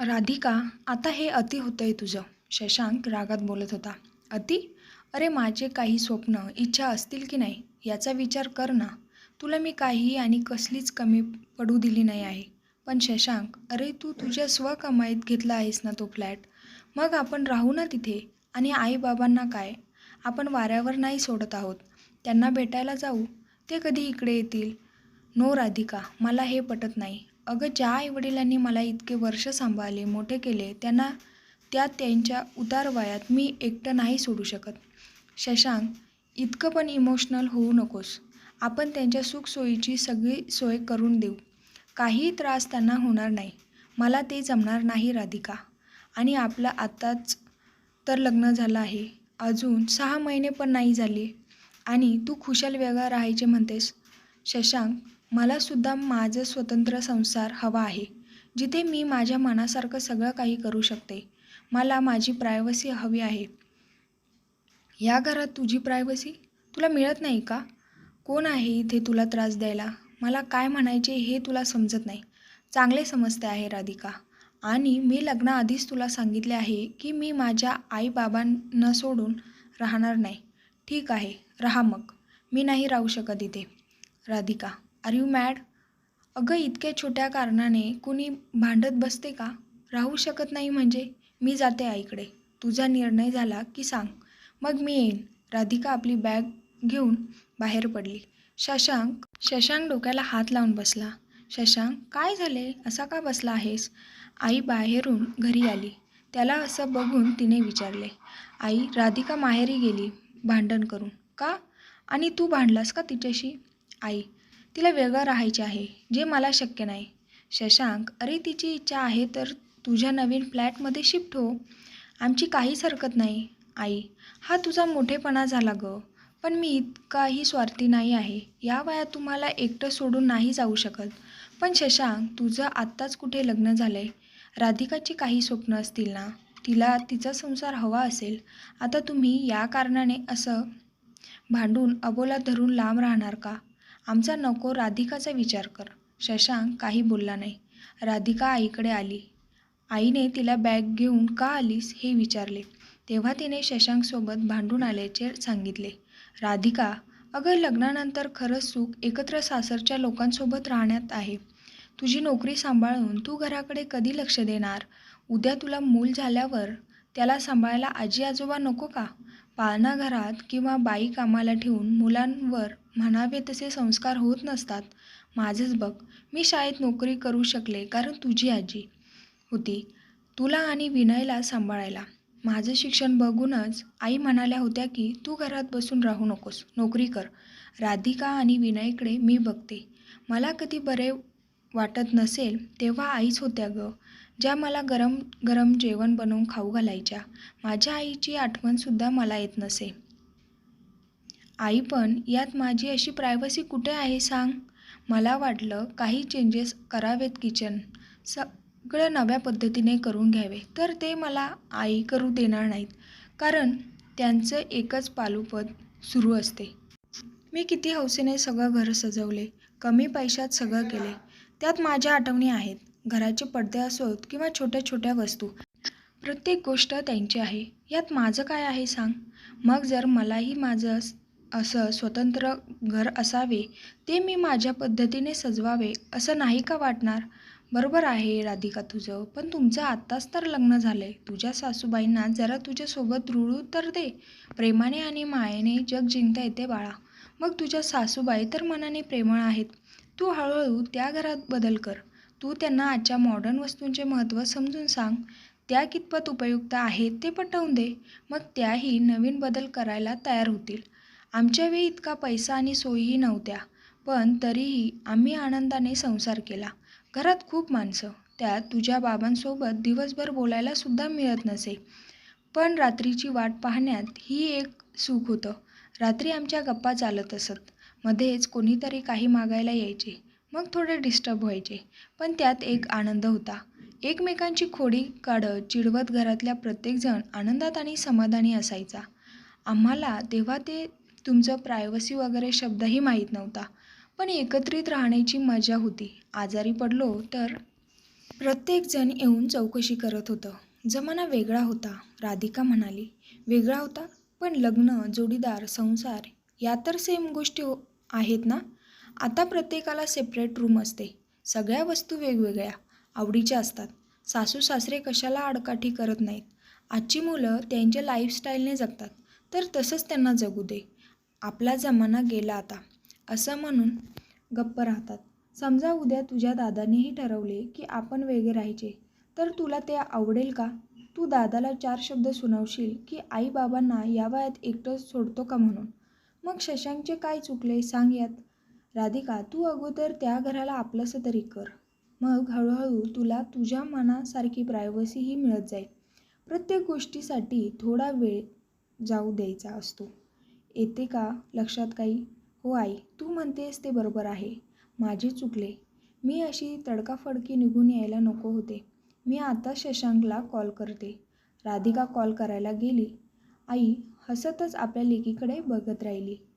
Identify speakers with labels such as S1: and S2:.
S1: राधिका, आता हे अति होतंय तुझं, शशांक रागात बोलत होता. अति? अरे माझे काही स्वप्न, इच्छा असतील की नाही याचा विचार कर ना. तुला मी काही आणि कसलीच कमी पडू दिली नाही आहे. पण शशांक, अरे तू तुझ्या स्वकमाईत घेतला आहेस ना तो फ्लॅट. मग आपण राहू ना तिथे. आणि आईबाबांना काय? आपण वाऱ्यावर नाही सोडत आहोत. त्यांना भेटायला जाऊ. ते कधी इकडे येतील? नो राधिका, मला हे पटत नाही. अगं ज्या आईवडिलांनी मला इतके वर्ष सांभाळले, मोठे केले, त्यात त्यांच्या उतार वयात मी एकटं नाही सोडू शकत. शशांक, इतकं पण इमोशनल होऊ नकोस. आपण त्यांच्या सुखसोयीची सगळी सोय करून देऊ. काहीही त्रास त्यांना होणार नाही. मला ते जमणार नाही राधिका. आणि आपलं आत्ताच तर लग्न झालं आहे. अजून 6 महिने पण नाही झाले आणि तू खुशाल वेगळा राहायचे म्हणतेस. शशांक, मला सुद्धा माझं स्वतंत्र संसार हवा आहे, जिथे मी माझ्या मनासारखं सगळं काही करू शकते. मला माझी प्रायव्हसी हवी आहे. या घरात तुझी प्रायव्हसी तुला मिळत नाही का? कोण आहे इथे तुला त्रास द्यायला? मला काय म्हणायचे हे तुला समजत नाही. चांगले समजते आहे राधिका. आणि मी लग्नाआधीच तुला सांगितले आहे की मी माझ्या आईबाबांना सोडून राहणार नाही. ठीक आहे, राहा मग. मी नाही राहू शकत इथे. Radhika, are you mad? अगं इतक्या छोट्या कारणाने कुणी भांडत बसते का? राहू शकत नाही म्हणजे? मी जाते आईकडे. तुझा निर्णय झाला की सांग, मग मी येईन. राधिका आपली बॅग घेऊन बाहेर पडली. शशांक डोक्याला हात लावून बसला. शशांक, काय झाले? असा का बसला आहेस? आई बाहेरून घरी आली. त्याला असं बघून तिने विचारले. आई, राधिका माहेरी गेली भांडण करून. का? आणि तू भांडलास का तिच्याशी? आई, तिला वेगळं राहायचे आहे, जे मला शक्य नाही. शशांक, अरे तिची इच्छा आहे तर तुझ्या नवीन फ्लॅटमध्ये शिफ्ट हो. आमची काहीच हरकत नाही. आई, हा तुझा मोठेपणा झाला गं. पण मी इतकाही स्वार्थी नाही आहे. या वयात तुम्हाला एकटं सोडून नाही जाऊ शकत. पण शशांक, तुझं आत्ताच कुठे लग्न झालं आहे. राधिकाची काही स्वप्न असतील ना. तिला तिचा संसार हवा असेल. आता तुम्ही या कारणाने असं भांडून अबोला धरून लांब राहणार का? आमचा नको, राधिकाचा विचार कर. शशांक काही बोलला नाही. राधिका आईकडे आली. आईने तिला बॅग घेऊन का आलीस हे विचारले. तेव्हा तिने शशांकसोबत भांडून आल्याचे सांगितले. राधिका, अगं लग्नानंतर खरंच सुख एकत्र सासरच्या लोकांसोबत राहण्यात आहे. तुझी नोकरी सांभाळून तू घराकडे कधी लक्ष देणार? उद्या तुला मूल झाल्यावर त्याला सांभाळायला आजी आजोबा नको का? पाळणा घरात किंवा बाई कामाला ठेवून मुलांवर म्हणावे तसे संस्कार होत नसतात. माझंच बघ, मी शाळेत नोकरी करू शकले कारण तुझी आजी होती तुला आणि विनयला सांभाळायला. माझं शिक्षण बघूनच आई म्हणाल्या होत्या की तू घरात बसून राहू नकोस, नोकरी कर. राधिका आणि विनयकडे मी बघते. मला कधी बरे वाटत नसेल तेव्हा आईच होत्या गं, ज्या मला गरम गरम जेवण बनवून खाऊ घालायच्या. माझ्या आईची आठवणसुद्धा मला येत नसे. आई, पण यात माझी अशी प्रायव्हसी कुठे आहे सांग? मला वाटलं काही चेंजेस करावेत, किचन सगळं नव्या पद्धतीने करून घ्यावे, तर ते मला आई करू देणार नाहीत. कारण त्यांचं एकच पालुपद सुरू असते. मी किती हौसेने सगळं घर सजवले, कमी पैशात सगळं केले. त्यात माझ्या आठवणी आहेत. घराचे पडदे असोत किंवा छोट्या छोट्या वस्तू, प्रत्येक गोष्ट त्यांची आहे. यात माझं काय आहे सांग? मग जर मलाही माझं असं स्वतंत्र घर असावे, ते मी माझ्या पद्धतीने सजवावे असं नाही का वाटणार? बरोबर आहे राधिका तुझं, पण तुमचं आत्ताच तर लग्न झालंय. तुझ्या सासूबाईंना जरा तुझ्यासोबत रुळू तर दे. प्रेमाने आणि मायेने जग जिंकता येते बाळा. मग तुझ्या सासूबाई तर मनाने प्रेमळ आहेत. तू हळूहळू त्या घरात बदल कर. तू त्यांना आजच्या मॉडर्न वस्तूंचे महत्त्व समजून सांग. त्या कितपत उपयुक्त आहेत ते पटवून दे. मग त्याही नवीन बदल करायला तयार होतील. आमच्या वेळी इतका पैसा आणि सोयीही नव्हत्या, पण तरीही आम्ही आनंदाने संसार केला. घरात खूप माणसं, त्यात तुझ्या बाबांसोबत दिवसभर बोलायला सुद्धा मिळत नसे. पण रात्रीची वाट पाहण्यात ही एक सुख होतं. रात्री आमच्या गप्पा चालत असत. मध्येच कोणीतरी काही मागायला यायचे, मग थोडे डिस्टर्ब व्हायचे, पण त्यात एक आनंद होता. एकमेकांची खोडी काढत चिडवत घरातल्या प्रत्येकजण आनंदात आणि समाधानी असायचा. आम्हाला तेव्हा ते तुमचं प्रायव्हसी वगैरे शब्दही माहीत नव्हता, पण एकत्रित राहण्याची मजा होती. आजारी पडलो तर प्रत्येकजण येऊन चौकशी करत होतं. जमाना वेगळा होता, राधिका म्हणाली. वेगळा होता? पण लग्न, जोडीदार, संसार या तर सेम गोष्टी आहेत ना? आता प्रत्येकाला सेपरेट रूम असते. सगळ्या वस्तू वेगवेगळ्या, आवडीच्या असतात. सासू सासरे कशाला आडकाठी करत नाहीत. आजची मुलं त्यांच्या लाईफस्टाईलने जगतात, तर तसंच त्यांना जगू दे. आपला जमाना गेला आता, असं म्हणून गप्प राहतात. समजा उद्या तुझ्या दादानेही ठरवले की आपण वेगळे राहायचे, तर तुला ते आवडेल का? तू दादाला 4 शब्द सुनावशील की आई बाबांना या वयात एकटं सोडतो का म्हणून? मग शशांकचे काय चुकले सांग यात? राधिका, तू अगोदर त्या घराला आपलंसं तरी कर. मग हळूहळू तुला तुझ्या मनासारखी प्रायव्हसीही मिळत जाईल. प्रत्येक गोष्टीसाठी थोडा वेळ जाऊ द्यायचा असतो. येते का लक्षात काही? हो आई, तू म्हणतेस ते बरोबर आहे. माझे चुकले. मी अशी तडकाफडकी निघून यायला नको होते. मी आता शशांकला कॉल करते. राधिका कॉल करायला गेली. आई हसतच आपल्या लेकीकडे बघत राहिली.